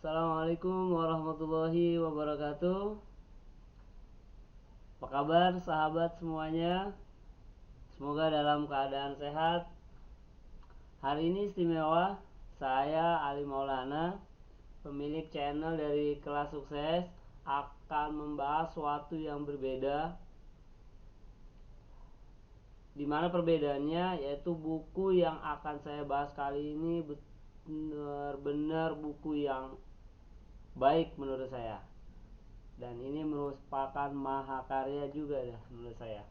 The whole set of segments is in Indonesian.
Assalamualaikum warahmatullahi wabarakatuh. Apa kabar sahabat semuanya? Semoga dalam keadaan sehat. Hari ini istimewa. Saya Ali Maulana, pemilik channel dari Kelas Sukses, akan membahas suatu yang berbeda. Dimana perbedaannya yaitu buku yang akan saya bahas kali ini benar-benar buku yang baik menurut saya, dan ini merupakan mahakarya juga ya menurut saya.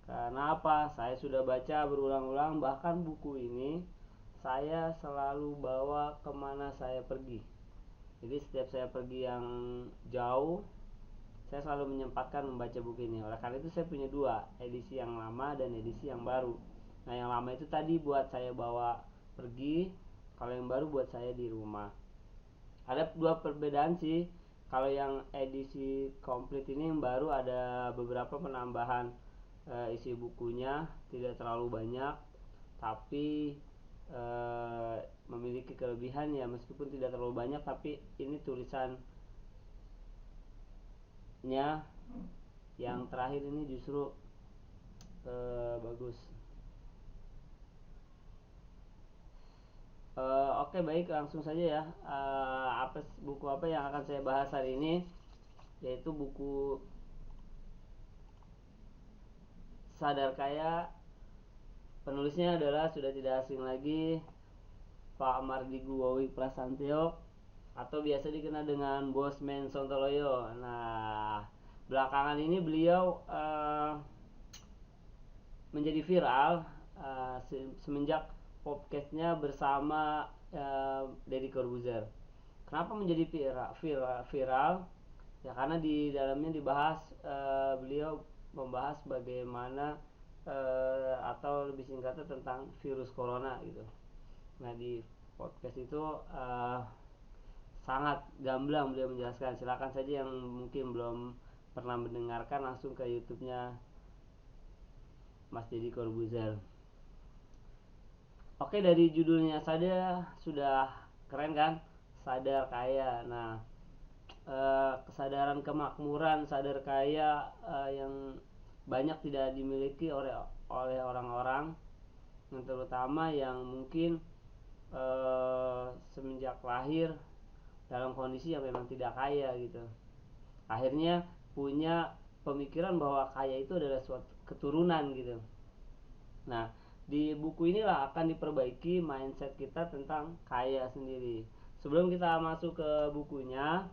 Karena apa? Saya sudah baca berulang-ulang, bahkan buku ini saya selalu bawa kemana saya pergi. Jadi setiap saya pergi yang jauh, saya selalu menyempatkan membaca buku ini. Oleh karena itu saya punya dua, edisi yang lama dan edisi yang baru. Nah, yang lama itu tadi buat saya bawa pergi, kalau yang baru buat saya di rumah. Ada dua perbedaan sih. Kalau yang edisi komplit ini yang baru ada beberapa penambahan isi bukunya, tidak terlalu banyak, tapi memiliki kelebihan ya, meskipun tidak terlalu banyak, tapi ini tulisannya yang terakhir ini justru bagus. Oke, baik, langsung saja ya. Buku apa yang akan saya bahas hari ini? Yaitu buku Sadar Kaya. Penulisnya adalah sudah tidak asing lagi, Pak Mardigu Wowi Prasantyo, atau biasa dikenal dengan Bosman Sontoloyo. Nah, belakangan ini beliau menjadi viral semenjak podcastnya bersama Deddy Corbuzier. Kenapa menjadi viral? Ya karena di dalamnya dibahas, beliau membahas bagaimana atau lebih singkatnya tentang virus corona gitu. Nah, di podcast itu sangat gamblang beliau menjelaskan. Silakan saja yang mungkin belum pernah mendengarkan, langsung ke YouTube-nya Mas Deddy Corbuzier. Oke, dari judulnya saja sudah keren kan? Sadar Kaya. Nah, kesadaran kemakmuran, sadar kaya yang banyak tidak dimiliki oleh orang-orang, yang terutama yang mungkin semenjak lahir dalam kondisi yang memang tidak kaya gitu. Akhirnya punya pemikiran bahwa kaya itu adalah suatu keturunan gitu. Nah, di buku inilah akan diperbaiki mindset kita tentang kaya sendiri. Sebelum kita masuk ke bukunya,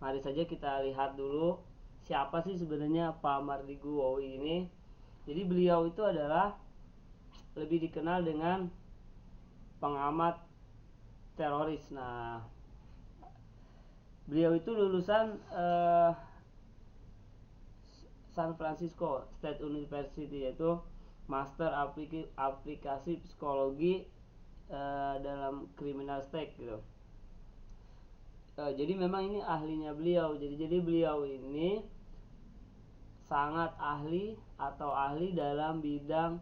mari saja kita lihat dulu siapa sih sebenarnya Pak Mardigu Wowi ini. Jadi beliau itu adalah lebih dikenal dengan pengamat teroris. Nah, beliau itu lulusan San Francisco State University, yaitu Master Aplikasi Psikologi dalam Criminalistik gitu. Jadi memang ini ahlinya beliau. Jadi beliau ini sangat ahli atau ahli dalam bidang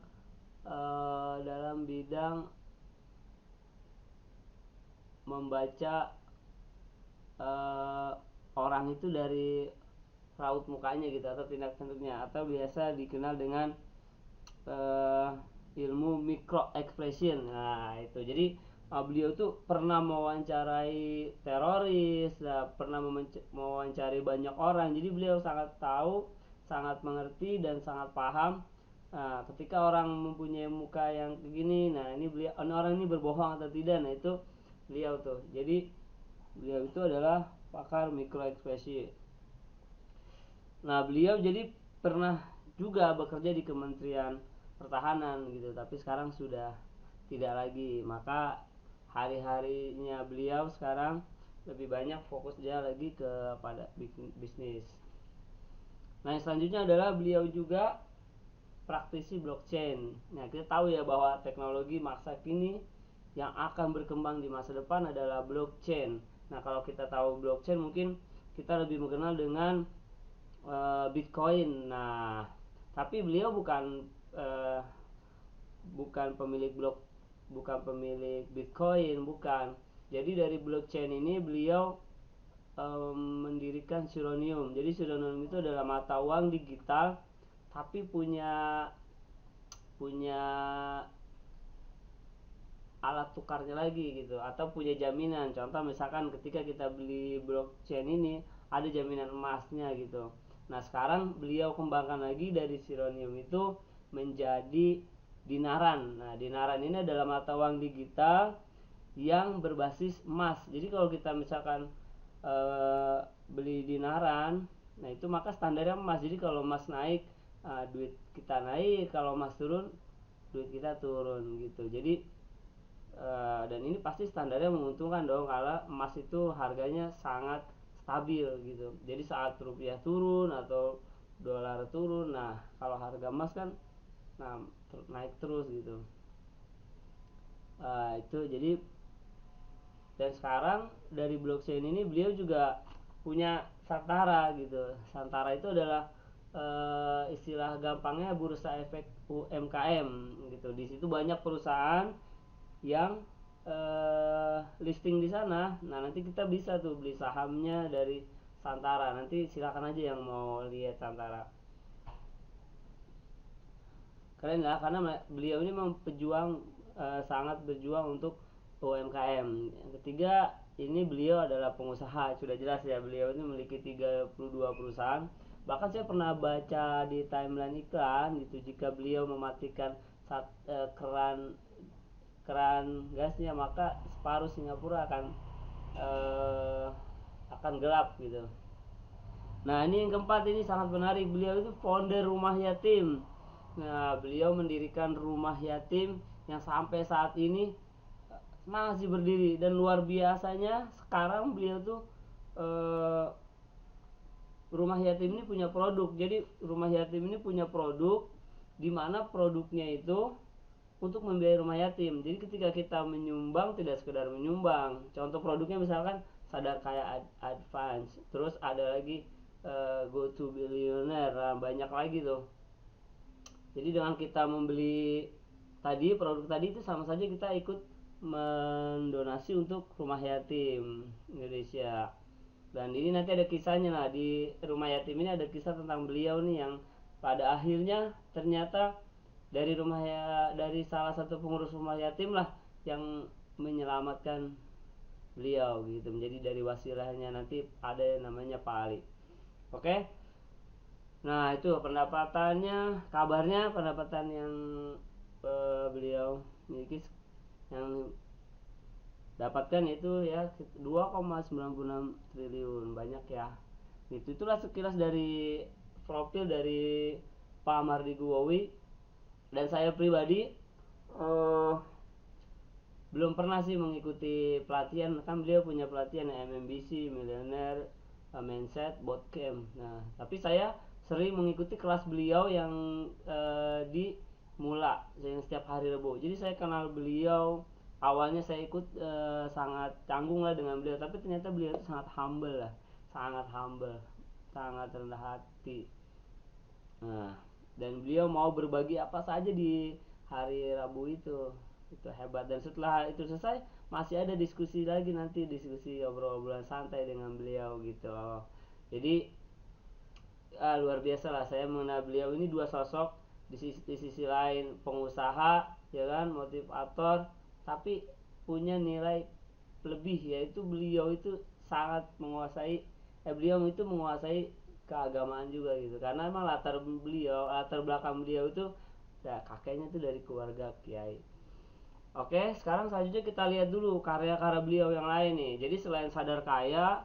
membaca orang itu dari raut mukanya gitu, atau tindak tanduknya, atau biasa dikenal dengan ilmu micro expression. Nah, itu jadi beliau tuh pernah mewawancarai teroris, pernah mewawancari banyak orang. Jadi beliau sangat tahu, sangat mengerti, dan sangat paham ketika orang mempunyai muka yang begini. Nah, ini orang ini berbohong atau tidak. Nah, itu beliau tuh. Jadi beliau itu adalah pakar micro ekspresi. Nah, beliau jadi pernah juga bekerja di Kementerian Pertahanan gitu, tapi sekarang sudah tidak lagi. Maka hari-harinya beliau sekarang lebih banyak fokus dia lagi kepada bisnis. Nah, yang selanjutnya adalah beliau juga praktisi blockchain. Nah, kita tahu ya bahwa teknologi masa kini yang akan berkembang di masa depan adalah blockchain. Nah, kalau kita tahu blockchain, mungkin kita lebih mengenal dengan Bitcoin. Nah, tapi beliau bukan pemilik bukan pemilik Bitcoin, bukan. Jadi dari blockchain ini beliau mendirikan Sironium. Jadi Sironium itu adalah mata uang digital tapi punya punya alat tukarnya lagi gitu, atau punya jaminan. Contoh misalkan ketika kita beli blockchain ini ada jaminan emasnya gitu. Nah sekarang beliau kembangkan lagi dari Sironium itu menjadi dinaran. Nah dinaran ini adalah mata uang digital yang berbasis emas. Jadi kalau kita misalkan beli dinaran, nah itu maka standarnya emas. Jadi kalau emas naik, duit kita naik, kalau emas turun, duit kita turun gitu. Jadi dan ini pasti standarnya menguntungkan dong, karena emas itu harganya sangat stabil gitu. Jadi saat rupiah turun atau dolar turun, nah kalau harga emas kan naik terus gitu. Itu jadi, dan sekarang dari blockchain ini beliau juga punya Santara gitu. Santara itu adalah istilah gampangnya bursa efek UMKM gitu. Di situ banyak perusahaan yang listing di sana. Nah nanti kita bisa tuh beli sahamnya dari Santara. Nanti silakan aja yang mau lihat Santara. Keren lah, karena beliau ini memang pejuang, sangat berjuang untuk UMKM. Yang ketiga, ini beliau adalah pengusaha. Sudah jelas ya, beliau ini memiliki 32 perusahaan. Bahkan saya pernah baca di timeline iklan gitu, jika beliau mematikan keran gasnya, maka separuh Singapura akan gelap gitu. Nah ini yang keempat, ini sangat menarik. Beliau itu founder rumah yatim. Nah beliau mendirikan rumah yatim yang sampai saat ini masih berdiri, dan luar biasanya sekarang beliau tuh rumah yatim ini punya produk. Jadi rumah yatim ini punya produk, di mana produknya itu untuk membiayai rumah yatim. Jadi ketika kita menyumbang, tidak sekedar menyumbang. Contoh produknya misalkan Sadar Kaya Advance, terus ada lagi Go to Billionaire, nah, banyak lagi tuh. Jadi dengan kita membeli produk tadi itu sama saja kita ikut mendonasi untuk rumah yatim Indonesia. Dan ini nanti ada kisahnya. Nah di rumah yatim ini ada kisah tentang beliau nih, yang pada akhirnya ternyata dari salah satu pengurus rumah yatim lah yang menyelamatkan beliau gitu. Menjadi dari wasilahnya nanti ada namanya Pak Ali. Oke. Nah itu pendapatan yang beliau miliki, yang dapatkan itu ya 2,96 triliun. Banyak ya. Itulah sekilas dari profil dari Pak Mardi Guwowi. Dan saya pribadi belum pernah sih mengikuti pelatihan. Kan beliau punya pelatihan MMBC, Millionaire Mindset Bootcamp. Nah tapi saya sering mengikuti kelas beliau yang di Mula, yang setiap hari Rabu. Jadi saya kenal beliau. Awalnya saya ikut sangat canggung lah dengan beliau, tapi ternyata beliau itu sangat humble lah, sangat rendah hati. Nah dan beliau mau berbagi apa saja di hari Rabu itu hebat. Dan setelah itu selesai masih ada diskusi lagi, nanti diskusi obrolan santai dengan beliau gitu. Jadi luar biasa lah saya mengenal beliau ini. Dua sosok, di sisi lain pengusaha ya kan, motivator, tapi punya nilai lebih, yaitu beliau itu sangat menguasai keagamaan juga gitu. Karena emang latar belakang beliau itu ya kakeknya itu dari keluarga kiai. Oke, sekarang selanjutnya kita lihat dulu karya-karya beliau yang lain nih. Jadi selain Sadar Kaya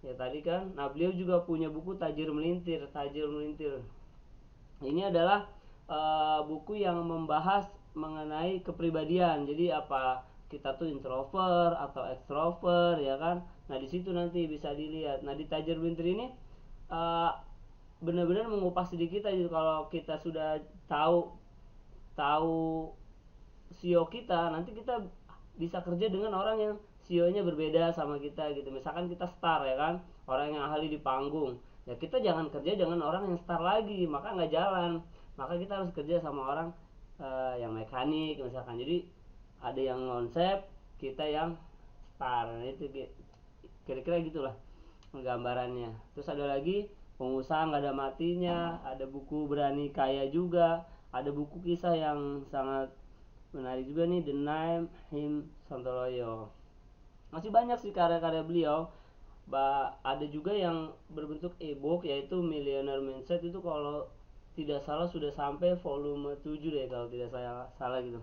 ya tadi kan, nah beliau juga punya buku Tajir Melintir. Ini adalah buku yang membahas mengenai kepribadian. Jadi apa kita tuh introvert atau extrovert ya kan. Nah di situ nanti bisa dilihat. Nah di Tajir Melintir ini benar-benar mengupas diri kita gitu. Kalau kita sudah tahu CEO kita, nanti kita bisa kerja dengan orang yang CEO-nya berbeda sama kita gitu. Misalkan kita star ya kan, orang yang ahli di panggung, ya kita jangan kerja dengan orang yang star lagi, maka nggak jalan. Maka kita harus kerja sama orang yang mekanik misalkan. Jadi ada yang konsep, kita yang star. Nah, itu kira-kira gitulah gambarannya. Terus ada lagi pengusaha nggak ada matinya, ada buku Berani Kaya juga, ada buku kisah yang sangat menarik juga nih, The Name Him Sontoloyo. Masih banyak sih karya-karya beliau. Ada juga yang berbentuk e-book yaitu Millionaire Mindset, itu kalau tidak salah sudah sampai volume 7 deh kalau tidak saya salah gitu.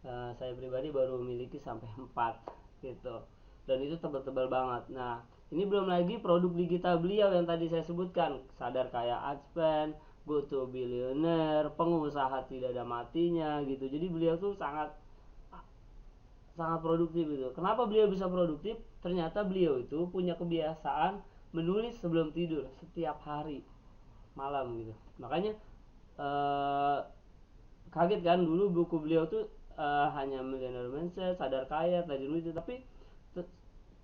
Saya pribadi baru memiliki sampai 4 gitu, dan itu tebal-tebal banget. Nah, ini belum lagi produk digital beliau yang tadi saya sebutkan, Sadar Kaya Advent, Go to Billionaire, Pengusaha Tidak Ada Matinya gitu. Jadi beliau tuh sangat sangat produktif itu. Kenapa beliau bisa produktif? Ternyata beliau itu punya kebiasaan menulis sebelum tidur setiap hari malam gitu. Makanya kaget kan, dulu buku beliau tuh hanya Millionaire Mindset, Sadar Kaya, Tajir Itu, tapi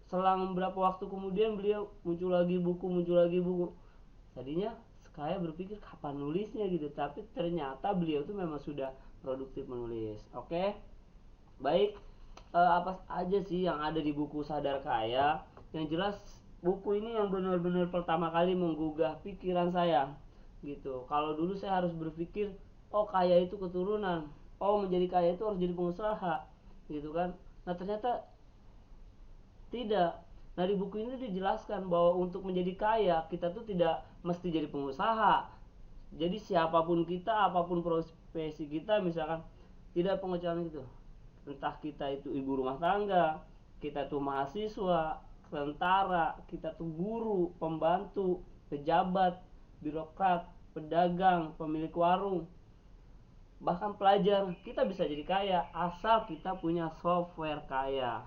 selang beberapa waktu kemudian beliau muncul lagi buku. Tadinya saya berpikir kapan nulisnya gitu, tapi ternyata beliau tuh memang sudah produktif menulis. Oke. Baik, apa aja sih yang ada di buku Sadar Kaya? Yang jelas buku ini yang benar-benar pertama kali menggugah pikiran saya gitu. Kalau dulu saya harus berpikir, oh kaya itu keturunan, oh menjadi kaya itu harus jadi pengusaha gitu kan. Nah ternyata tidak. Nah di buku ini dijelaskan bahwa untuk menjadi kaya kita tuh tidak mesti jadi pengusaha. Jadi siapapun kita, apapun profesi kita, misalkan tidak pengecualian gitu. Entah kita itu ibu rumah tangga, kita tuh mahasiswa, tentara, kita tuh guru, pembantu, pejabat, birokrat, pedagang, pemilik warung, bahkan pelajar, kita bisa jadi kaya asal kita punya software kaya.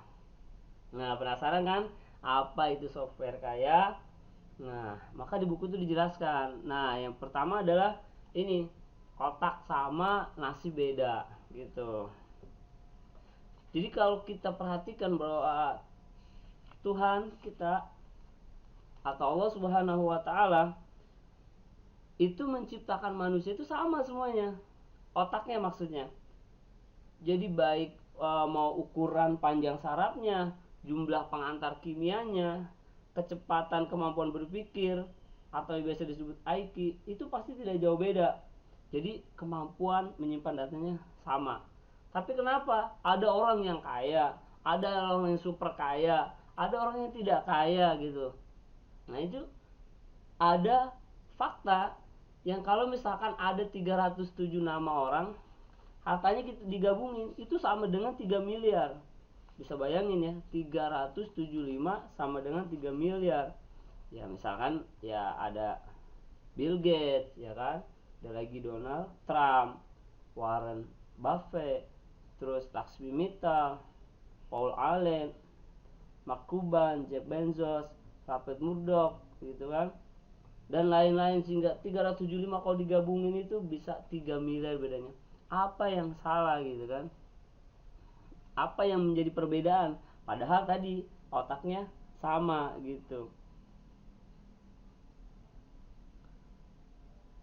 Nah, penasaran kan apa itu software kaya? Nah, maka di buku itu dijelaskan. Nah, yang pertama adalah ini, kotak sama nasi beda gitu. Jadi kalau kita perhatikan bahwa Tuhan kita atau Allah Subhanahu wa taala itu menciptakan manusia itu sama semuanya. Otaknya maksudnya. Jadi baik mau ukuran panjang sarafnya, jumlah pengantar kimianya, kecepatan kemampuan berpikir atau biasa disebut IQ, itu pasti tidak jauh beda. Jadi kemampuan menyimpan datanya sama. Tapi kenapa ada orang yang kaya, ada orang yang super kaya, ada orang yang tidak kaya gitu. Nah itu ada fakta yang kalau misalkan ada 307 nama orang, hartanya kita digabungin itu sama dengan 3 miliar. Bisa bayangin ya, 375 sama dengan 3 miliar. Ya misalkan ya ada Bill Gates ya kan, ada lagi Donald Trump, Warren Buffett, terus Laxmi Mittal, Paul Allen, Mark Cuban, Jeff Bezos, Rupert Murdoch gitu kan, dan lain-lain, sehingga 375 kalau digabungin itu bisa 3 miliar bedanya. Apa yang salah gitu kan? Apa yang menjadi perbedaan? Padahal tadi otaknya sama gitu.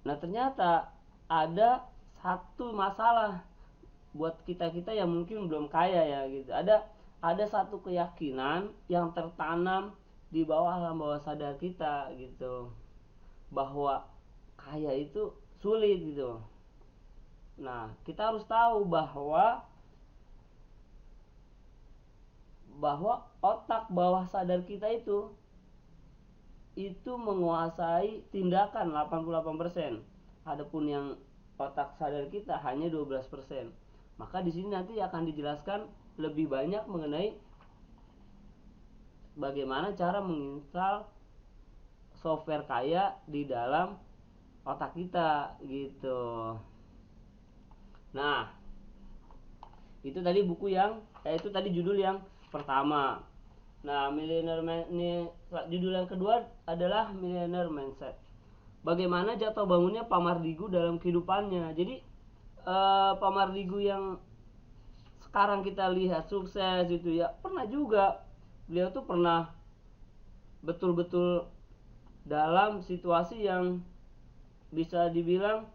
Nah ternyata ada satu masalah buat kita-kita yang mungkin belum kaya ya gitu. Ada satu keyakinan yang tertanam di bawah alam bawah sadar kita gitu, bahwa kaya itu sulit gitu. Nah kita harus tahu bahwa otak bawah sadar kita itu menguasai tindakan 88%. Adapun yang otak sadar kita hanya 12%. Maka di sini nanti akan dijelaskan lebih banyak mengenai bagaimana cara menginstal software kaya di dalam otak kita gitu. Nah, itu tadi buku yang itu tadi judul yang pertama. Nah, judul yang kedua adalah Millionaire Mindset. Bagaimana jatuh bangunnya Pak Mardigu dalam kehidupannya. Jadi Pak Mardigu yang sekarang kita lihat sukses itu ya, pernah juga beliau tuh pernah betul-betul dalam situasi yang bisa dibilang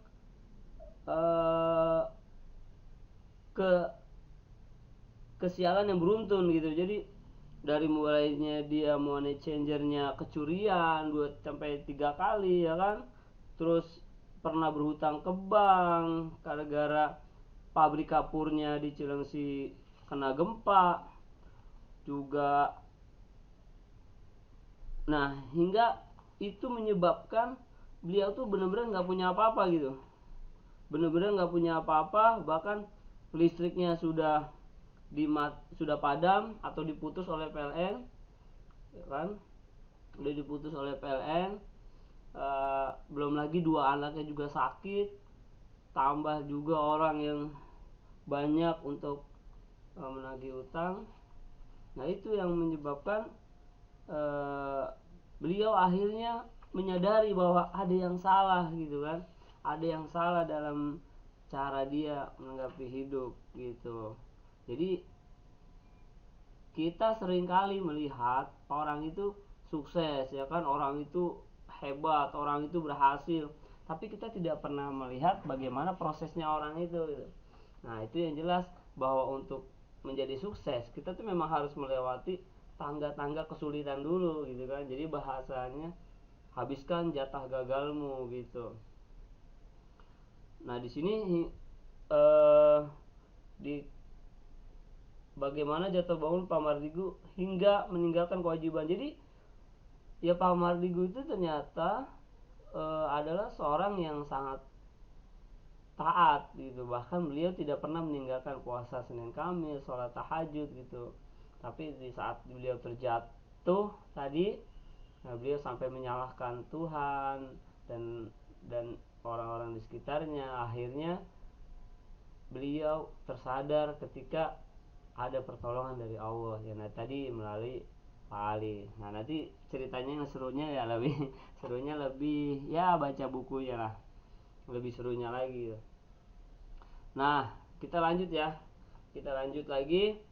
kesialan yang beruntun gitu. Jadi dari mulainya dia money changernya kecurian 2 sampai 3 kali ya kan, terus pernah berhutang ke bank gara-gara pabrik kapurnya di Cilengsi kena gempa juga. Nah, hingga itu menyebabkan beliau tuh bener-bener nggak punya apa-apa gitu, bener-bener nggak punya apa-apa, bahkan listriknya sudah padam atau diputus oleh PLN, ya kan, udah diputus oleh PLN. Belum lagi 2 anaknya juga sakit, tambah juga orang yang banyak untuk menagih utang. Nah, itu yang menyebabkan beliau akhirnya menyadari bahwa ada yang salah gitu kan, ada yang salah dalam cara dia menanggapi hidup gitu. Jadi kita seringkali melihat orang itu sukses ya kan, orang itu hebat, orang itu berhasil, tapi kita tidak pernah melihat bagaimana prosesnya orang itu gitu. Nah, itu yang jelas bahwa untuk menjadi sukses kita tuh memang harus melewati tangga-tangga kesulitan dulu gitu kan. Jadi bahasanya habiskan jatah gagalmu gitu. Nah, di sini di bagaimana jatuh bangun Pak Mardigu hingga meninggalkan kewajiban. Jadi ya Pak Mardigu itu ternyata adalah seorang yang sangat taat gitu, bahkan beliau tidak pernah meninggalkan puasa Senin Kamis, sholat tahajud gitu. Tapi di saat beliau terjatuh tadi, nah beliau sampai menyalahkan Tuhan dan orang-orang di sekitarnya. Akhirnya beliau tersadar ketika ada pertolongan dari Allah ya, nah tadi melalui Pak Ali. Nah, nanti ceritanya yang serunya ya lebih serunya lebih ya baca bukunya lah, lebih serunya lagi. Nah, kita lanjut ya, kita lanjut lagi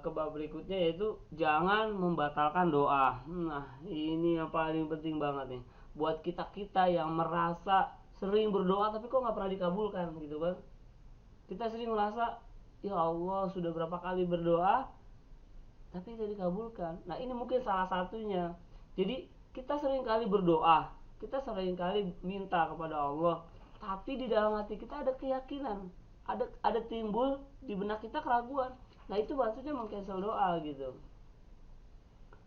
ke bab berikutnya, yaitu jangan membatalkan doa. Nah, ini yang paling penting banget nih buat kita-kita yang merasa sering berdoa tapi kok nggak pernah dikabulkan gitu kan. Kita sering merasa, ya Allah sudah berapa kali berdoa tapi tidak dikabulkan. Nah, ini mungkin salah satunya. Jadi kita sering kali berdoa, kita sering kali minta kepada Allah, tapi di dalam hati kita ada keyakinan, ada timbul di benak kita keraguan. Nah, itu maksudnya mengcancel doa gitu.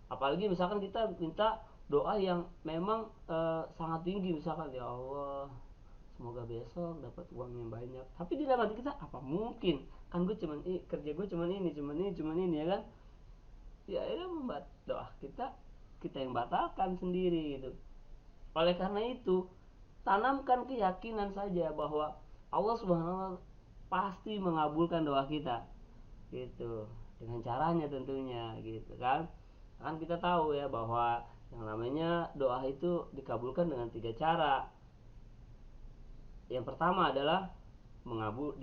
Apalagi misalkan kita minta doa yang memang sangat tinggi, misalkan ya Allah semoga besok dapat uang yang banyak, tapi di dalam hati kita apa mungkin, kan gue cuman kerja gue cuman ini ya kan. Ya itu membuat doa kita yang batalkan sendiri gitu. Oleh karena itu, tanamkan keyakinan saja bahwa Allah Subhanahu wa taala pasti mengabulkan doa kita gitu, dengan caranya tentunya gitu kan. Kan kita tahu ya bahwa yang namanya doa itu dikabulkan dengan 3 cara. Yang pertama adalah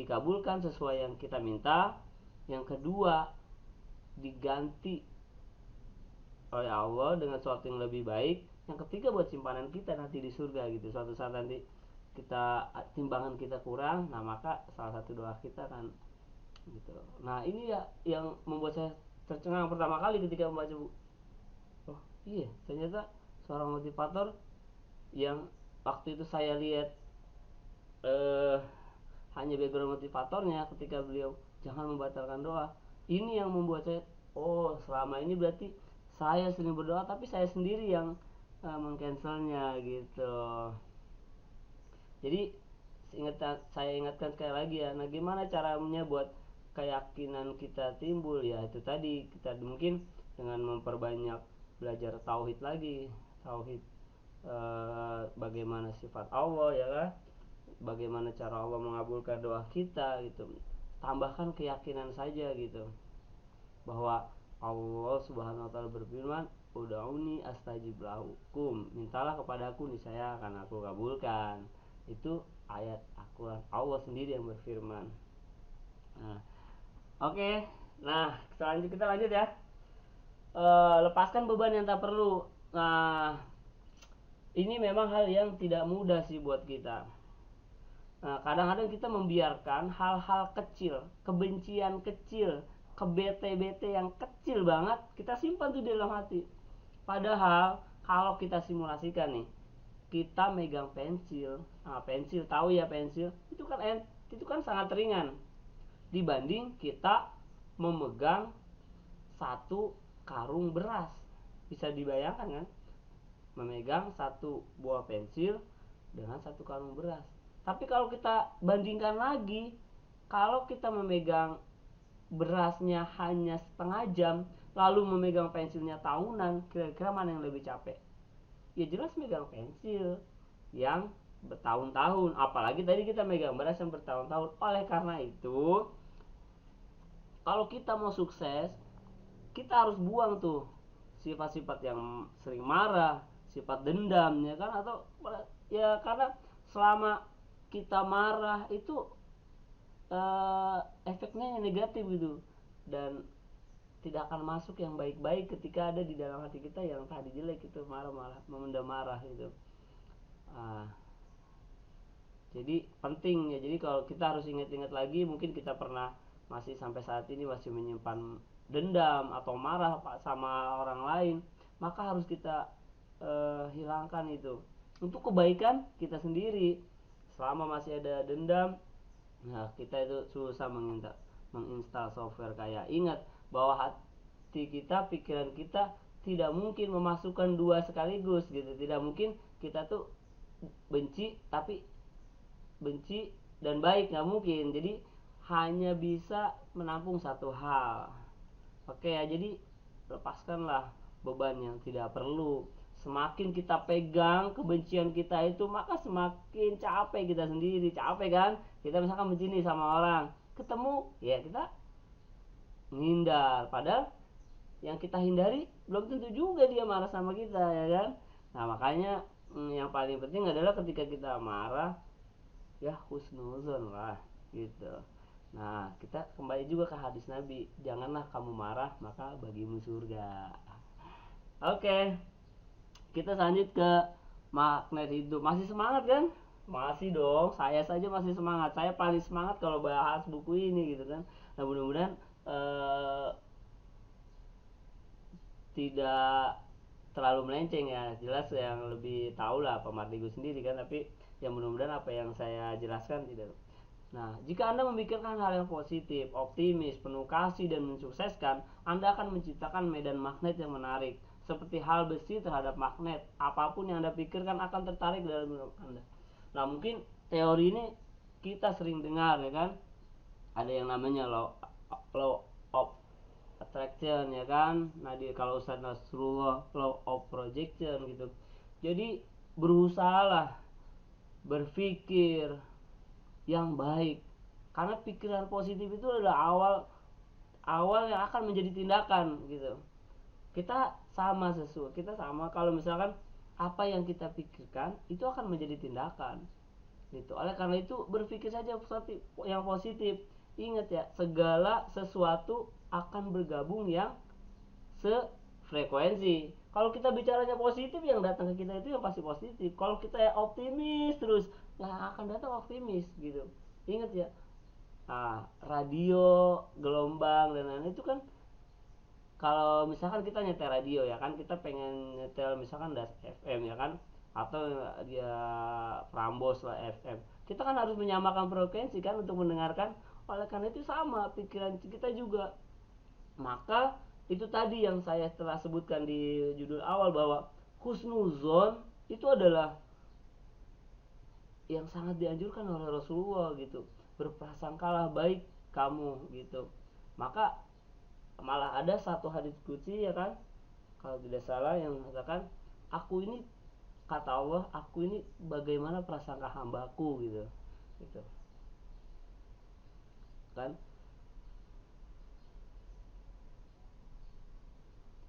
dikabulkan sesuai yang kita minta. Yang kedua, diganti oleh Allah dengan sesuatu yang lebih baik. Yang ketiga, buat simpanan kita nanti di surga gitu. Suatu saat nanti timbangan kita kurang, nah maka salah satu doa kita kan gitu. Nah, ini ya yang membuat saya tercengang pertama kali ketika membaca buku. Oh iya, ternyata seorang motivator yang waktu itu saya lihat hanya background motivatornya ketika beliau jangan membatalkan doa. Ini yang membuat saya, oh selama ini berarti saya sering berdoa tapi saya sendiri yang mengcancelnya gitu. Jadi saya ingatkan sekali lagi ya, nah gimana caranya buat keyakinan kita timbul, ya itu tadi kita mungkin dengan memperbanyak belajar tauhid lagi, tauhid bagaimana sifat Allah ya kan, bagaimana cara Allah mengabulkan doa kita gitu. Tambahkan keyakinan saja gitu bahwa Allah Subhanahu wa taala berfirman, "Ud'uni astajib lakum." Mintalah kepadaku niscaya akan aku kabulkan. Itu ayat Al-Qur'an, Allah sendiri yang berfirman. Nah, oke. Nah, kita lanjut ya. Lepaskan beban yang tak perlu. Nah, ini memang hal yang tidak mudah sih buat kita. Nah, kadang-kadang kita membiarkan hal-hal kecil, kebencian kecil, kebete-bete yang kecil banget kita simpan tuh di dalam hati. Padahal kalau kita simulasikan nih, kita megang pensil, pensil tahu ya, pensil itu kan sangat ringan dibanding kita memegang satu karung beras. Bisa dibayangkan kan, memegang satu buah pensil dengan satu karung beras. Tapi kalau kita bandingkan lagi, kalau kita memegang berasnya hanya setengah jam lalu memegang pensilnya tahunan, kira-kira mana yang lebih capek? Ya jelas megang pensil yang bertahun-tahun, apalagi tadi kita megang beras yang bertahun-tahun. Oleh karena itu, kalau kita mau sukses, kita harus buang tuh sifat-sifat yang sering marah, sifat dendam, ya kan? Atau ya karena selama kita marah itu efeknya yang negatif gitu, dan tidak akan masuk yang baik-baik ketika ada di dalam hati kita yang tadi jelek itu, marah-marah, memendam marah gitu. Jadi penting ya, jadi kalau kita harus ingat-ingat lagi, mungkin kita pernah masih sampai saat ini masih menyimpan dendam atau marah sama orang lain, maka harus kita hilangkan itu untuk kebaikan kita sendiri. Selama masih ada dendam, nah kita itu susah menginstal software. Kayak ingat bahwa hati kita, pikiran kita tidak mungkin memasukkan dua sekaligus gitu. Tidak mungkin kita tuh benci dan baik, nggak mungkin. Jadi hanya bisa menampung satu hal. Oke ya, jadi lepaskanlah beban yang tidak perlu. Semakin kita pegang kebencian kita itu, maka semakin capek kita sendiri. Capek kan? Kita misalkan benci nih sama orang, ketemu ya kita menghindar, padahal yang kita hindari belum tentu juga dia marah sama kita, ya kan? Nah makanya yang paling penting adalah ketika kita marah, ya husnuzon lah gitu. Nah kita kembali juga ke hadis Nabi, janganlah kamu marah maka bagimu surga. Oke, kita lanjut ke magnet hidup. Masih semangat kan? Masih dong, saya saja masih semangat. Saya paling semangat kalau bahas buku ini gitu kan. Nah mudah-mudahan tidak terlalu melenceng ya. Jelas yang lebih tahu lah Pak Mardigu sendiri kan, tapi yang mudah-mudahan apa yang saya jelaskan tidak. Nah, jika Anda memikirkan hal yang positif, optimis, penuh kasih dan mensukseskan, Anda akan menciptakan medan magnet yang menarik. Seperti hal besi terhadap magnet, apapun yang Anda pikirkan akan tertarik dalam hidup Anda. Nah, mungkin teori ini kita sering dengar ya kan. Ada yang namanya law of attraction ya kan. Nah, kalau Ustaz Nasrullah law of projection gitu. Jadi berusahalah berpikir yang baik, karena pikiran positif itu adalah awal yang akan menjadi tindakan gitu. Kita sama kalau misalkan apa yang kita pikirkan itu akan menjadi tindakan gitu. Oleh karena itu berpikir saja yang positif. Ingat ya, segala sesuatu akan bergabung yang sefrekuensi. Kalau kita bicaranya positif, yang datang ke kita itu yang pasti positif. Kalau kita optimis terus, yang akan datang optimis gitu. Ingat ya, radio, gelombang dan lain-lain itu kan, kalau misalkan kita nyetel radio ya kan, kita pengen nyetel misalkan das FM ya kan, atau dia Prambos lah FM, kita kan harus menyamakan frekuensi kan untuk mendengarkan. Oleh karena itu sama pikiran kita juga. Maka itu tadi yang saya telah sebutkan di judul awal, bahwa husnuzon itu adalah yang sangat dianjurkan oleh Rasulullah gitu. Berprasangkalah baik kamu gitu. Maka malah ada satu hadis qudsi ya kan, kalau tidak salah, yang mengatakan aku ini, kata Allah, aku ini bagaimana prasangka hambaku gitu kan.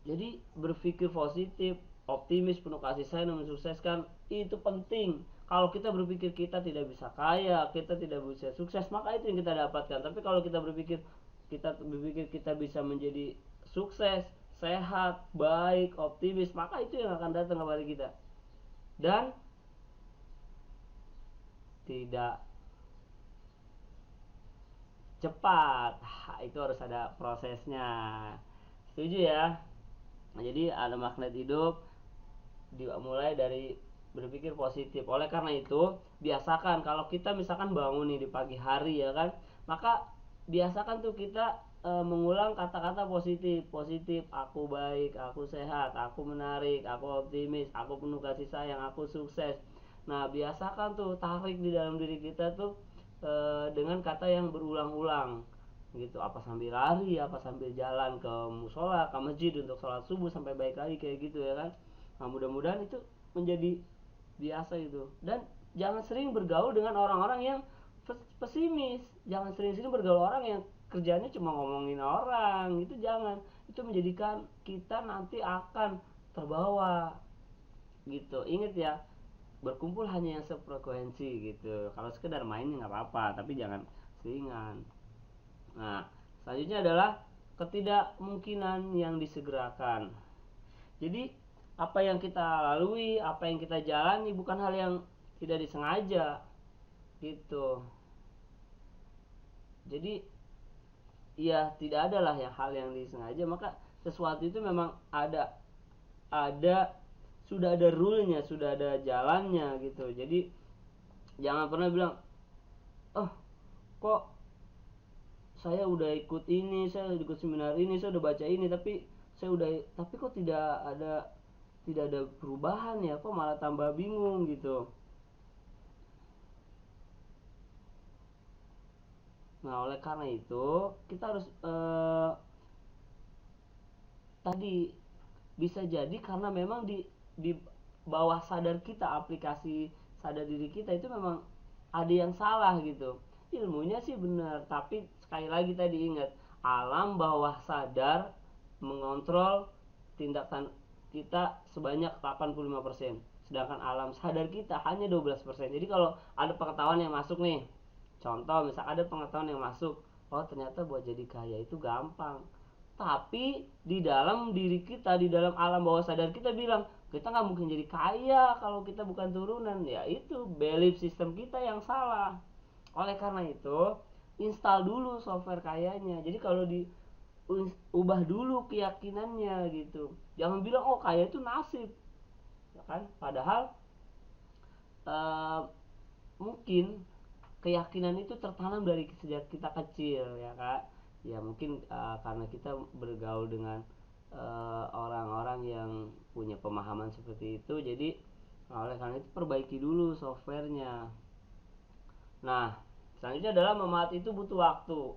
Jadi berpikir positif, optimis, penuh kasih sayang dan mensukseskan itu penting. Kalau kita berpikir kita tidak bisa kaya, kita tidak bisa sukses, maka itu yang kita dapatkan. Tapi kalau kita berpikir kita bisa menjadi sukses, sehat, baik, optimis, maka itu yang akan datang kepada kita. Dan tidak cepat. Itu harus ada prosesnya. Setuju ya? Nah, jadi ada magnet hidup dimulai dari berpikir positif. Oleh karena itu, biasakan kalau kita misalkan bangun nih di pagi hari ya kan, maka biasakan tuh kita mengulang kata-kata positif. Positif, aku baik, aku sehat, aku menarik, aku optimis, aku penuh kasih sayang, aku sukses. Nah, biasakan tuh tarik di dalam diri kita tuh dengan kata yang berulang-ulang gitu, apa sambil lari, apa sambil jalan ke musola, ke masjid untuk sholat subuh sampai baik lagi kayak gitu ya kan. Nah, mudah-mudahan itu menjadi biasa itu. Dan jangan sering bergaul dengan orang-orang yang pesimis. Jangan sering-sering bergaul orang yang kerjanya cuma ngomongin orang. Itu jangan. Itu menjadikan kita nanti akan terbawa gitu. Ingat ya, berkumpul hanya yang sefrekuensi gitu. Kalau sekedar main nggak apa-apa, tapi jangan seringan. Nah, selanjutnya adalah ketidakmungkinan yang disegerakan. Jadi, apa yang kita lalui, apa yang kita jalani bukan hal yang tidak disengaja gitu. Jadi, ya tidak adalah yang hal yang disengaja, maka sesuatu itu memang ada sudah ada rule-nya, sudah ada jalannya gitu. Jadi, jangan pernah bilang, "Oh, kok saya udah ikut ini, saya udah ikut seminar ini, saya udah baca ini, tapi kok tidak ada perubahan ya, kok malah tambah bingung gitu." Nah, oleh karena itu kita harus tadi bisa jadi karena memang di bawah sadar kita, aplikasi sadar diri kita itu memang ada yang salah gitu. Ilmunya sih benar, tapi sekali lagi tadi ingat, alam bawah sadar mengontrol tindakan kita sebanyak 85%, sedangkan alam sadar kita hanya 12%. Jadi kalau ada pengetahuan yang masuk nih, contoh misal ada pengetahuan yang masuk, oh ternyata buat jadi kaya itu gampang, tapi di dalam diri kita, di dalam alam bawah sadar kita bilang kita nggak mungkin jadi kaya kalau kita bukan turunan. Ya itu belief system kita yang salah. Oleh karena itu, install dulu software kayanya. Jadi kalau ubah dulu keyakinannya gitu, jangan bilang oh kaya itu nasib ya kan, padahal uh, mungkin keyakinan itu tertanam dari sejak kita kecil ya kak. Ya mungkin karena kita bergaul dengan orang-orang yang punya pemahaman seperti itu, jadi oleh karena itu perbaiki dulu softwarenya. Nah, selanjutnya adalah memahat itu butuh waktu.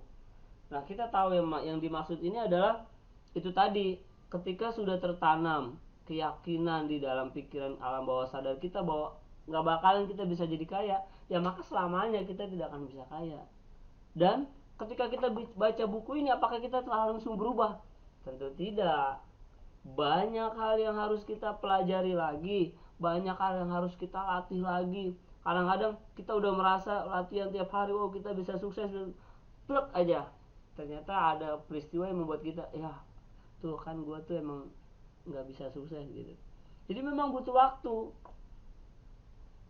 Nah, kita tahu yang dimaksud ini adalah itu tadi, ketika sudah tertanam keyakinan di dalam pikiran alam bawah sadar kita bahwa nggak bakalan kita bisa jadi kaya, ya maka selamanya kita tidak akan bisa kaya. Dan ketika kita baca buku ini, apakah kita telah langsung berubah? Tentu tidak. Banyak hal yang harus kita pelajari lagi, banyak hal yang harus kita latih lagi. Kadang-kadang kita udah merasa latihan tiap hari, oh kita bisa sukses, dan plek aja ternyata ada peristiwa yang membuat kita, ya tuh kan gue tuh emang nggak bisa sukses gitu. Jadi memang butuh waktu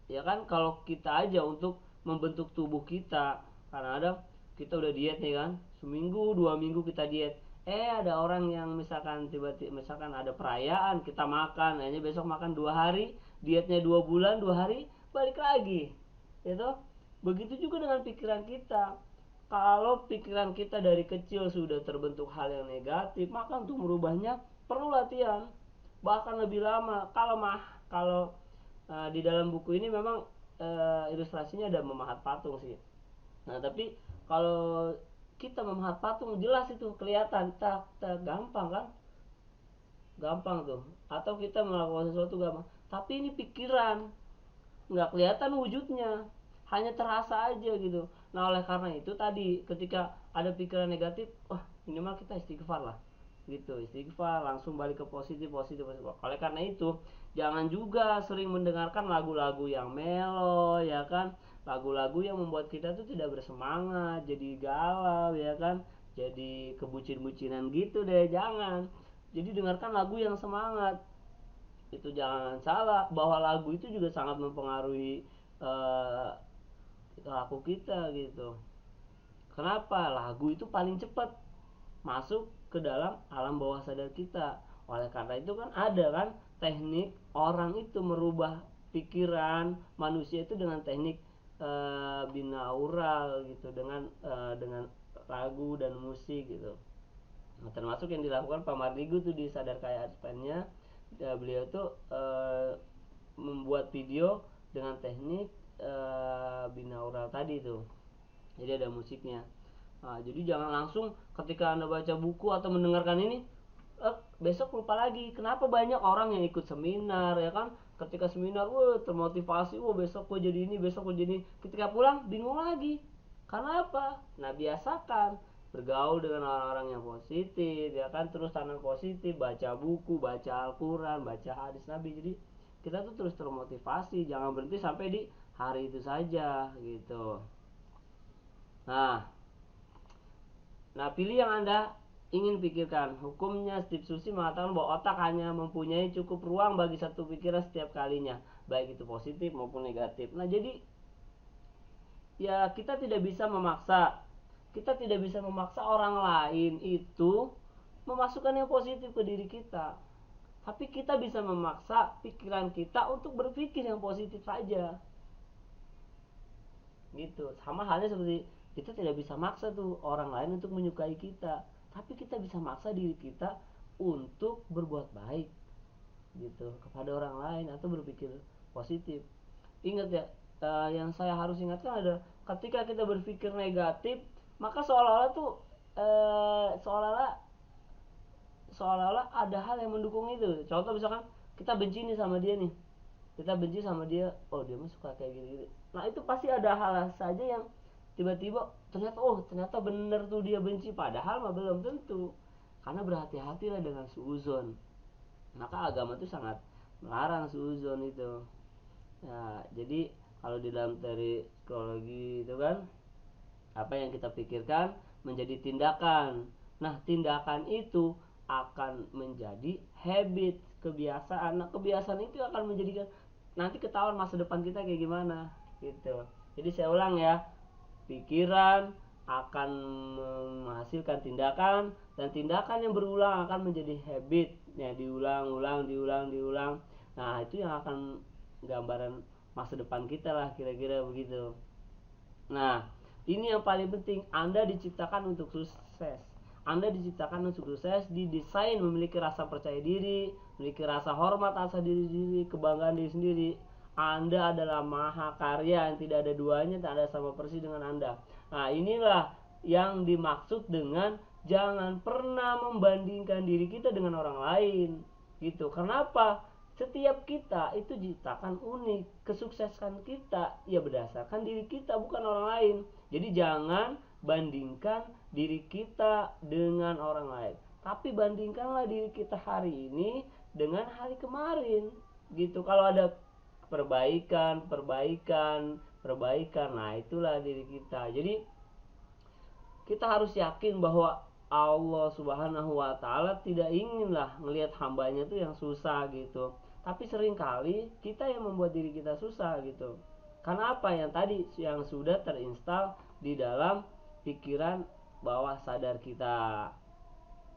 ya kan. Kalau kita aja untuk membentuk tubuh kita, karena ada kita udah diet nih kan, seminggu 2 minggu kita diet, ada orang yang misalkan tiba-tiba misalkan ada perayaan kita makan, hanya besok makan 2 hari, dietnya 2 bulan, 2 hari balik lagi itu. Begitu juga dengan pikiran kita. Kalau pikiran kita dari kecil sudah terbentuk hal yang negatif, maka untuk merubahnya perlu latihan, bahkan lebih lama. Kalau di dalam buku ini memang ilustrasinya ada memahat patung sih. Nah, tapi kalau kita memahat patung jelas itu kelihatan, tak gampang kan? Gampang tuh. Atau kita melakukan sesuatu gampang. Tapi ini pikiran, nggak kelihatan wujudnya, hanya terasa aja gitu. Nah, oleh karena itu tadi ketika ada pikiran negatif, wah minimal kita istighfar lah gitu, istighfar, langsung balik ke positif. Oleh karena itu jangan juga sering mendengarkan lagu-lagu yang melo ya kan, lagu-lagu yang membuat kita tuh tidak bersemangat, jadi galau ya kan, jadi kebucin-bucinan gitu deh. Jangan. Jadi dengarkan lagu yang semangat. Itu jangan salah bahwa lagu itu juga sangat mempengaruhi laku kita gitu. Kenapa? Lagu itu paling cepat masuk ke dalam alam bawah sadar kita. Oleh karena itu kan ada kan teknik orang itu merubah pikiran manusia itu dengan teknik binaural gitu, dengan lagu dan musik gitu. Nah, termasuk yang dilakukan Pak Mardigu tuh di Sadar Kaya Advance-nya, beliau tuh membuat video dengan teknik binaural tadi tuh. Jadi ada musiknya. Nah, jadi jangan langsung ketika Anda baca buku atau mendengarkan ini besok lupa lagi. Kenapa banyak orang yang ikut seminar ya kan? Ketika seminar, wah termotivasi, wah besok gue jadi ini, besok gue jadi ini. Ketika pulang bingung lagi. Karena apa? Nah, biasakan bergaul dengan orang-orang yang positif ya kan, terus tanam positif, baca buku, baca Al-Quran, baca hadis Nabi. Jadi kita tuh terus termotivasi, jangan berhenti sampai di hari itu saja gitu. Nah, pilih yang Anda ingin pikirkan. Hukumnya Steve Susi mengatakan bahwa otak hanya mempunyai cukup ruang bagi satu pikiran setiap kalinya, baik itu positif maupun negatif. Nah, jadi ya kita tidak bisa memaksa. Kita tidak bisa memaksa orang lain itu memasukkan yang positif ke diri kita. Tapi kita bisa memaksa pikiran kita untuk berpikir yang positif saja. Gitu. Sama halnya seperti kita tidak bisa maksa tuh orang lain untuk menyukai kita, tapi kita bisa maksa diri kita untuk berbuat baik gitu kepada orang lain atau berpikir positif. Ingat ya, yang saya harus ingatkan ada ketika kita berpikir negatif, maka seolah-olah tuh seolah-olah ada hal yang mendukung itu. Contoh misalkan kita benci nih sama dia nih, kita benci sama dia, oh dia mah suka kayak gini-gini. Nah itu pasti ada hal saja yang tiba-tiba ternyata bener tuh dia benci, padahal mah belum tentu. Karena berhati-hatilah dengan suuzon. Maka agama itu sangat melarang suuzon itu. Nah, jadi kalau di dalam teori psikologi itu kan, apa yang kita pikirkan menjadi tindakan. Nah, tindakan itu akan menjadi habit, kebiasaan. Nah, kebiasaan itu akan menjadikan nanti ketahuan masa depan kita kayak gimana gitu. Jadi saya ulang ya, pikiran akan menghasilkan tindakan, dan tindakan yang berulang akan menjadi habit ya, diulang. Nah itu yang akan gambaran masa depan kita lah, kira-kira begitu. Nah ini yang paling penting, Anda diciptakan untuk sukses. Anda diciptakan untuk sukses, didesain memiliki rasa percaya diri, memiliki rasa hormat atas diri sendiri, kebanggaan diri sendiri. Anda adalah maha karya yang tidak ada duanya, tak ada sama persis dengan Anda. Nah inilah yang dimaksud dengan jangan pernah membandingkan diri kita dengan orang lain gitu. Kenapa? Setiap kita itu diciptakan unik. Kesuksesan kita ya berdasarkan diri kita, bukan orang lain. Jadi jangan bandingkan diri kita dengan orang lain, tapi bandingkanlah diri kita hari ini dengan hari kemarin gitu. Kalau ada perbaikan, nah itulah diri kita. Jadi kita harus yakin bahwa Allah Subhanahu wa taala tidak inginlah melihat hambanya itu yang susah gitu. Tapi seringkali kita yang membuat diri kita susah gitu. Karena apa? Yang tadi yang sudah terinstal di dalam pikiran bawah sadar kita.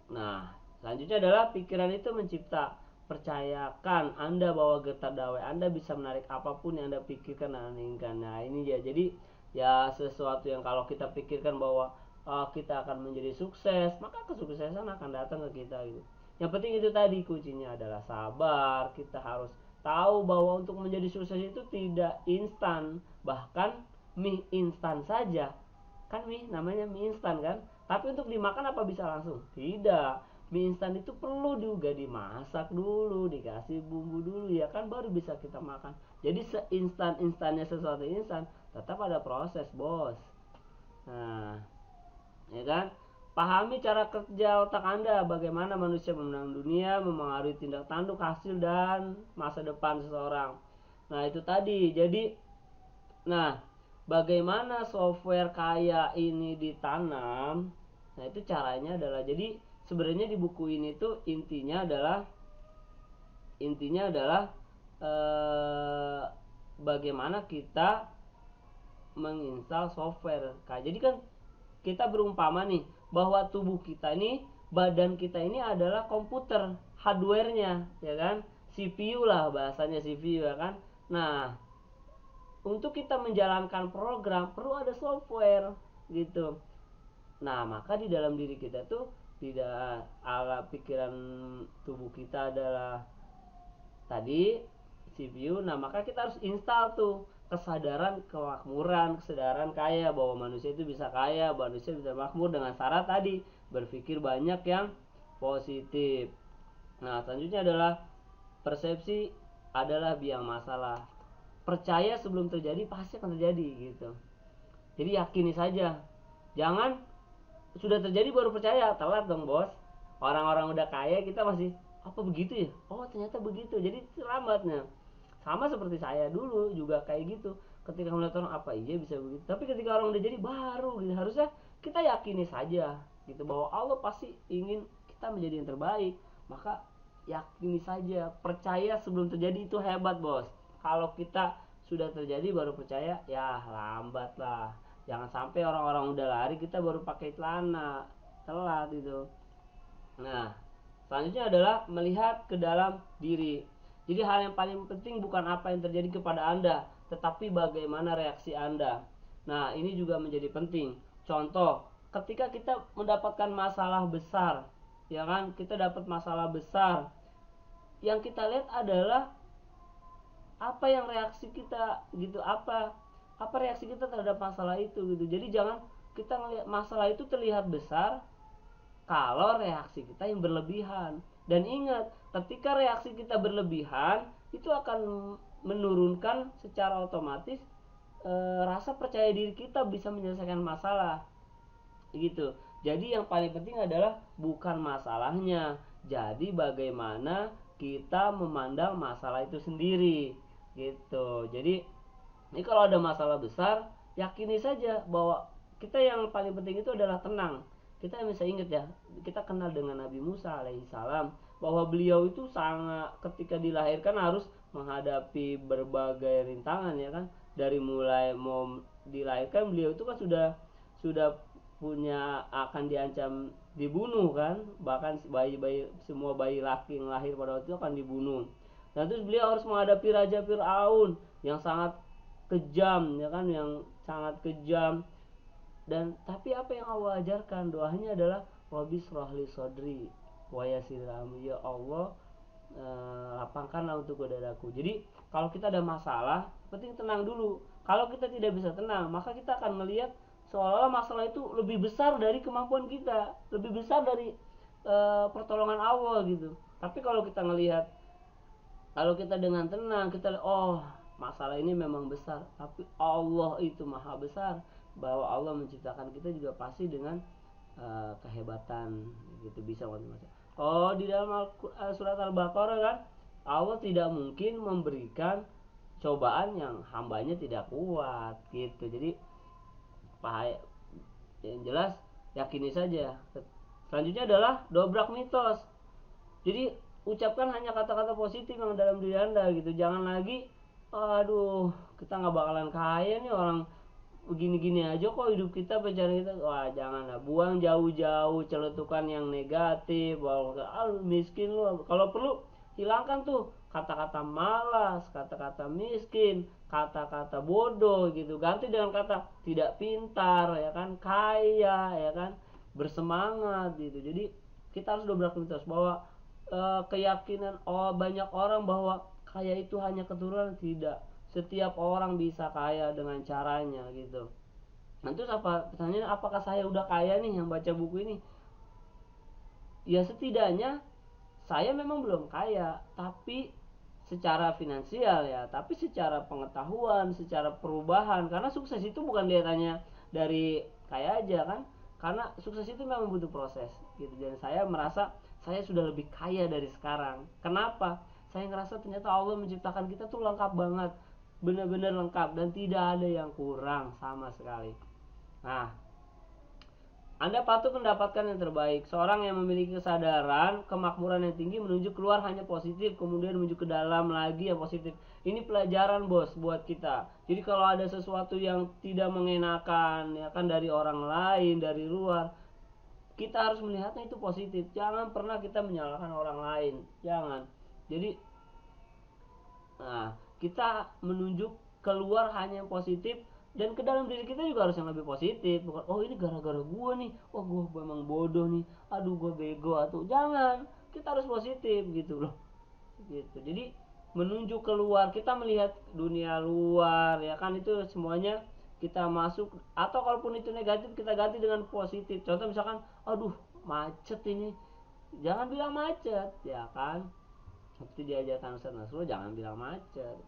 Nah, selanjutnya adalah pikiran itu mencipta. Percayakan Anda bahwa getar dawai Anda bisa menarik apapun yang Anda pikirkan dan inginkan. Nah ini ya, jadi ya sesuatu yang kalau kita pikirkan bahwa kita akan menjadi sukses, maka kesuksesan akan datang ke kita gitu. Yang penting itu tadi, kuncinya adalah sabar. Kita harus tahu bahwa untuk menjadi sukses itu tidak instan. Bahkan mie instan saja, kan mie namanya mie instan kan, tapi untuk dimakan apa bisa langsung? Tidak. Mie instan itu perlu juga dimasak dulu, dikasih bumbu dulu ya kan, baru bisa kita makan. Jadi seinstan-instannya sesuatu instan, tetap ada proses bos. Nah ya kan, pahami cara kerja otak Anda, bagaimana manusia memenang dunia, memengaruhi tindak tanduk, hasil dan masa depan seseorang. Nah itu tadi. Jadi nah bagaimana software kaya ini ditanam. Nah itu caranya adalah, jadi sebenarnya di buku ini tuh intinya adalah bagaimana kita menginstal software. Jadi kan kita berumpama nih bahwa tubuh kita ini, badan kita ini adalah komputer, hardware-nya, ya kan? CPU lah bahasanya, CPU, ya kan? Nah, untuk kita menjalankan program perlu ada software gitu. Nah, maka di dalam diri kita tuh tidak ala pikiran tubuh kita adalah tadi CPU. Nah, maka kita harus install tuh kesadaran kemakmuran, kesadaran kaya, bahwa manusia itu bisa kaya, manusia bisa makmur dengan syarat tadi berpikir banyak yang positif. Nah, selanjutnya adalah persepsi adalah biang masalah. Percaya sebelum terjadi pasti akan terjadi gitu. Jadi yakini saja. Jangan sudah terjadi baru percaya, telat dong bos. Orang-orang udah kaya kita masih apa begitu ya? Oh ternyata begitu. Jadi selamatnya. Sama seperti saya dulu juga kayak gitu. Ketika melihat orang apa iya bisa begitu. Tapi ketika orang udah jadi baru gitu. Harusnya kita yakini saja gitu bahwa Allah pasti ingin kita menjadi yang terbaik. Maka yakini saja, percaya sebelum terjadi itu hebat bos. Kalau kita sudah terjadi baru percaya ya lambat lah. Jangan sampai orang-orang udah lari kita baru pakai celana, telat itu. Nah, selanjutnya adalah melihat ke dalam diri. Jadi hal yang paling penting bukan apa yang terjadi kepada Anda, tetapi bagaimana reaksi Anda. Nah, ini juga menjadi penting. Contoh, ketika kita mendapatkan masalah besar, ya kan, kita dapat masalah besar, yang kita lihat adalah apa yang reaksi kita gitu, apa reaksi kita terhadap masalah itu gitu. Jadi jangan kita ngelihat masalah itu terlihat besar kalau reaksi kita yang berlebihan. Dan ingat, ketika reaksi kita berlebihan itu akan menurunkan secara otomatis rasa percaya diri kita bisa menyelesaikan masalah gitu. Jadi yang paling penting adalah bukan masalahnya, jadi bagaimana kita memandang masalah itu sendiri gitu. Jadi ini kalau ada masalah besar, yakini saja bahwa kita yang paling penting itu adalah tenang. Kita bisa ingat ya, kita kenal dengan Nabi Musa alaihissalam, bahwa beliau itu sangat ketika dilahirkan harus menghadapi berbagai rintangan ya kan. Dari mulai mau dilahirkan beliau itu kan sudah punya akan diancam dibunuh kan, bahkan semua bayi laki yang lahir pada waktu itu akan dibunuh. Dan terus beliau harus menghadapi Raja Fir'aun yang sangat kejam ya kan, yang sangat kejam. Dan tapi apa yang Allah ajarkan, doanya adalah Rabbi shrahli sodri wa yassir amri, ya Allah lapangkanlah untuk dadaku. Jadi kalau kita ada masalah penting tenang dulu. Kalau kita tidak bisa tenang, maka kita akan melihat seolah-olah masalah itu lebih besar dari kemampuan kita, lebih besar dari pertolongan Allah gitu. Tapi kalau kita melihat, kalau kita dengan tenang kita oh masalah ini memang besar, tapi Allah itu maha besar, bahwa Allah menciptakan kita juga pasti dengan kehebatan gitu, bisa macam-macam. Oh di dalam surat Al-Baqarah kan Allah tidak mungkin memberikan cobaan yang hambanya tidak kuat gitu. Jadi yang jelas yakini saja. Selanjutnya adalah dobrak mitos. Jadi ucapkan hanya kata-kata positif yang dalam diri Anda gitu. Jangan lagi aduh kita nggak bakalan kaya nih, orang begini-gini aja kok hidup kita, pencarian kita. Wah janganlah, buang jauh-jauh celetukan yang negatif, bahwa miskin lu. Kalau perlu hilangkan tuh kata-kata malas, kata-kata miskin, kata-kata bodoh gitu, ganti dengan kata tidak pintar ya kan, kaya ya kan, bersemangat gitu. Jadi kita harus dobrak mitos bahwa keyakinan banyak orang bahwa kaya itu hanya keturunan. Tidak, setiap orang bisa kaya dengan caranya gitu. Nah terus pertanyaannya, apakah saya udah kaya nih yang baca buku ini? Ya setidaknya saya memang belum kaya, tapi secara finansial ya, tapi secara pengetahuan, secara perubahan. Karena sukses itu bukan lihatannya dari kaya aja kan, karena sukses itu memang butuh proses gitu. Dan saya merasa saya sudah lebih kaya dari sekarang. Kenapa? Saya ngerasa ternyata Allah menciptakan kita tuh lengkap banget, benar-benar lengkap dan tidak ada yang kurang sama sekali. Nah Anda patut mendapatkan yang terbaik. Seorang yang memiliki kesadaran, kemakmuran yang tinggi menuju keluar hanya positif, kemudian menuju ke dalam lagi yang positif. Ini pelajaran bos buat kita. Jadi kalau ada sesuatu yang tidak mengenakan, ya kan dari orang lain, dari luar, kita harus melihatnya itu positif. Jangan pernah kita menyalahkan orang lain. Jangan. Jadi, nah, kita menunjuk keluar hanya yang positif, dan ke dalam diri kita juga harus yang lebih positif. Bukan, oh ini gara-gara gue nih, oh gue memang bodoh nih, aduh gue bego, atau jangan. Kita harus positif gitu loh, gitu. Jadi menunjuk keluar, kita melihat dunia luar, ya kan, itu semuanya kita masuk. Atau kalaupun itu negatif, kita ganti dengan positif. Contoh misalkan, aduh macet ini, jangan bilang macet, ya kan. Seperti diajarkan Ustaz Nasrul, jangan bilang macet,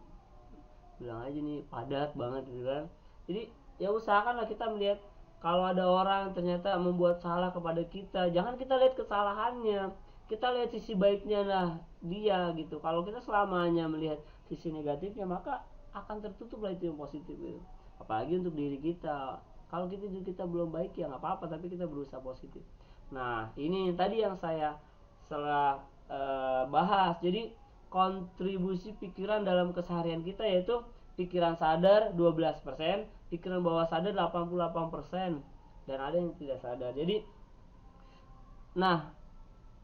bilang aja nih padat banget gitu kan. Jadi ya usahakanlah kita melihat, kalau ada orang ternyata membuat salah kepada kita, jangan kita lihat kesalahannya, kita lihat sisi baiknya lah dia gitu. Kalau kita selamanya melihat sisi negatifnya, maka akan tertutup lah itu yang positif gitu. Apalagi untuk diri kita, kalau kita belum baik ya nggak apa-apa, tapi kita berusaha positif. Nah ini tadi yang saya setelah bahas. Jadi kontribusi pikiran dalam keseharian kita yaitu pikiran sadar 12%, pikiran bawah sadar 88%, dan ada yang tidak sadar. Jadi nah,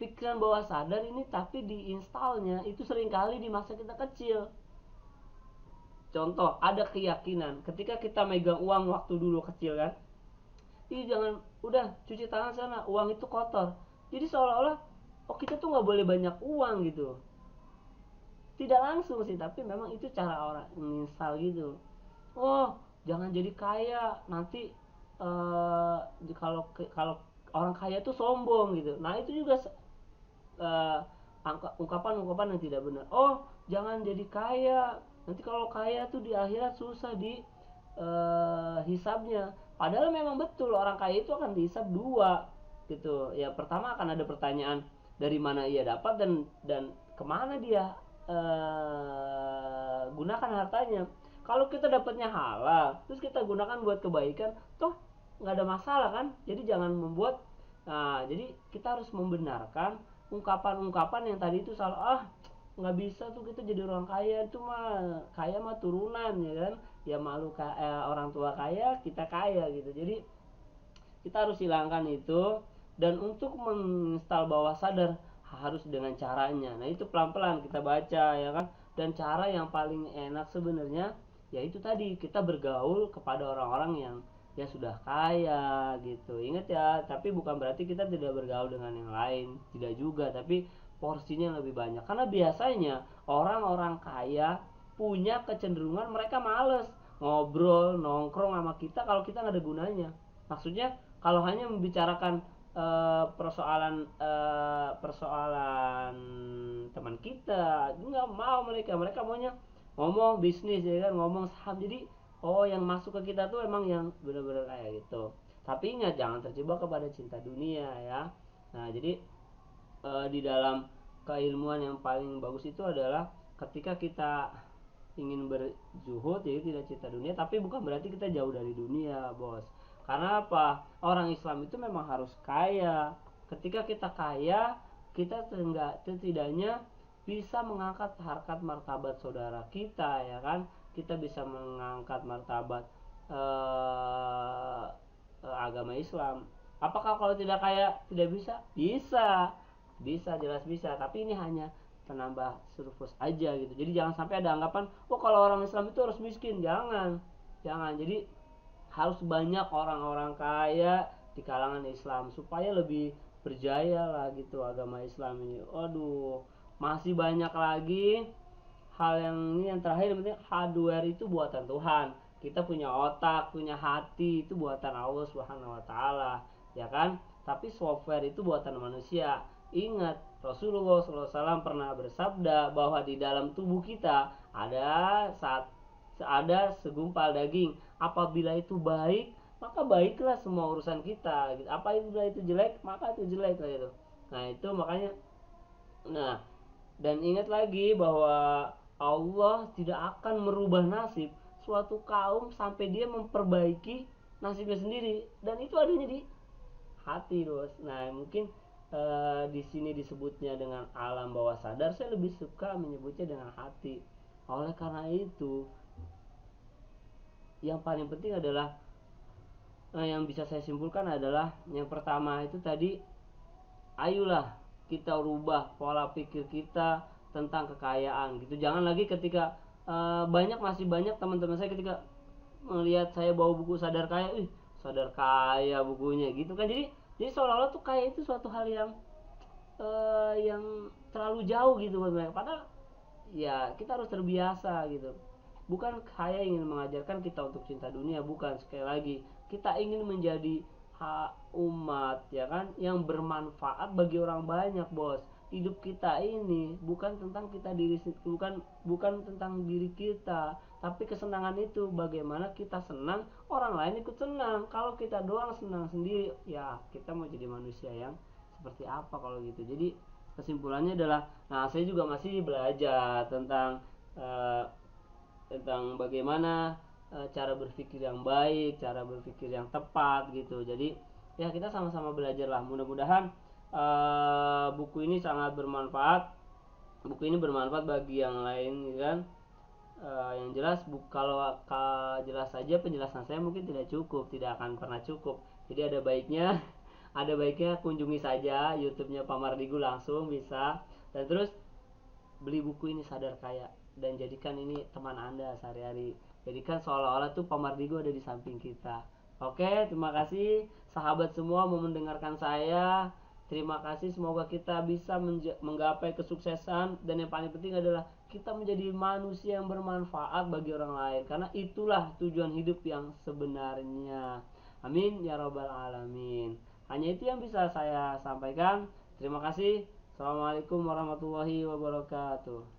pikiran bawah sadar ini tapi diinstalnya itu seringkali di masa kita kecil. Contoh, ada keyakinan ketika kita megang uang waktu dulu kecil kan, ih jangan, udah cuci tangan sana, uang itu kotor. Jadi seolah-olah oh kita tuh nggak boleh banyak uang gitu. Tidak langsung sih, tapi memang itu cara orang menginstal gitu. Oh jangan jadi kaya, nanti eh, kalau kalau orang kaya tuh sombong gitu. Nah itu juga eh, ungkapan-ungkapan yang tidak benar. Oh jangan jadi kaya, nanti kalau kaya tuh di akhirat susah di hisabnya. Padahal memang betul orang kaya itu akan dihisab dua gitu. Ya pertama akan ada pertanyaan dari mana ia dapat, dan kemana dia gunakan hartanya. Kalau kita dapatnya halal terus kita gunakan buat kebaikan, toh nggak ada masalah kan. Jadi jangan membuat, nah jadi kita harus membenarkan ungkapan-ungkapan yang tadi itu salah. Nggak bisa tuh kita jadi orang kaya, itu mah kaya mah turunan ya kan, ya malu orang tua kaya kita kaya gitu. Jadi kita harus hilangkan itu, dan untuk menginstal bawah sadar harus dengan caranya. Nah itu pelan-pelan kita baca ya kan. Dan cara yang paling enak sebenarnya yaitu tadi kita bergaul kepada orang-orang yang ya sudah kaya gitu. Ingat ya, tapi bukan berarti kita tidak bergaul dengan yang lain, tidak juga, tapi porsinya lebih banyak. Karena biasanya orang-orang kaya punya kecenderungan mereka males ngobrol nongkrong sama kita kalau kita nggak ada gunanya. Maksudnya kalau hanya membicarakan persoalan teman kita, nggak mau mereka maunya ngomong bisnis ya kan, ngomong saham. Jadi oh yang masuk ke kita tuh emang yang benar-benar kayak gitu. Tapi ingat jangan terjebak kepada cinta dunia ya. Nah jadi di dalam keilmuan yang paling bagus itu adalah ketika kita ingin berzuhud, jadi tidak cinta dunia, tapi bukan berarti kita jauh dari dunia bos. Karena apa? Orang Islam itu memang harus kaya. Ketika kita kaya, kita setidaknya bisa mengangkat harkat martabat saudara kita ya kan. Kita bisa mengangkat martabat agama Islam. Apakah kalau tidak kaya tidak bisa? Bisa, jelas bisa. Tapi ini hanya penambah surplus aja gitu. Jadi jangan sampai ada anggapan, oh kalau orang Islam itu harus miskin. Jangan. Jadi harus banyak orang-orang kaya di kalangan Islam supaya lebih berjaya lah gitu agama Islam ini. Aduh, masih banyak lagi hal yang ini. Yang terakhir, yang penting hardware itu buatan Tuhan. Kita punya otak, punya hati, itu buatan Allah Subhanahu wa taala, ya kan? Tapi software itu buatan manusia. Ingat, Rasulullah SAW pernah bersabda bahwa di dalam tubuh kita ada segumpal daging. Apabila itu baik, maka baiklah semua urusan kita. Apabila itu jelek, maka itu jelek gitu. Nah itu makanya. Nah dan ingat lagi bahwa Allah tidak akan merubah nasib suatu kaum sampai dia memperbaiki nasibnya sendiri, dan itu adanya di hati, Bos. Nah, mungkin di sini disebutnya dengan alam bawah sadar, saya lebih suka menyebutnya dengan hati. Oleh karena itu, yang paling penting adalah yang bisa saya simpulkan adalah yang pertama itu tadi, ayolah kita rubah pola pikir kita tentang kekayaan gitu. Jangan lagi ketika masih banyak teman-teman saya ketika melihat saya bawa buku Sadar Kaya, Sadar Kaya bukunya gitu kan. Jadi seolah-olah tuh kaya itu suatu hal yang terlalu jauh gitu buat mereka. Padahal ya kita harus terbiasa gitu. Bukan saya ingin mengajarkan kita untuk cinta dunia, bukan. Sekali lagi, kita ingin menjadi umat ya kan yang bermanfaat bagi orang banyak, Bos. Hidup kita ini bukan tentang bukan tentang diri kita, tapi kesenangan itu bagaimana kita senang, orang lain ikut senang. Kalau kita doang senang sendiri, ya kita mau jadi manusia yang seperti apa kalau gitu. Jadi kesimpulannya adalah, nah saya juga masih belajar tentang bagaimana cara berpikir yang baik, cara berpikir yang tepat gitu. Jadi ya kita sama-sama belajar lah. Mudah-mudahan buku ini sangat bermanfaat. Buku ini bermanfaat bagi yang lain, gitu kan. Yang jelas kalau jelas saja penjelasan saya mungkin tidak cukup, tidak akan pernah cukup. Jadi ada baiknya kunjungi saja YouTube-nya Pak Mardigu langsung bisa. Dan terus beli buku ini Sadar Kaya dan jadikan ini teman Anda sehari-hari. Jadikan seolah-olah tuh Pak Mardigu ada di samping kita. Oke, terima kasih sahabat semua mau mendengarkan saya. Terima kasih, semoga kita bisa menggapai kesuksesan, dan yang paling penting adalah kita menjadi manusia yang bermanfaat bagi orang lain, karena itulah tujuan hidup yang sebenarnya. Amin ya rabbal alamin. Hanya itu yang bisa saya sampaikan. Terima kasih. Assalamualaikum warahmatullahi wabarakatuh.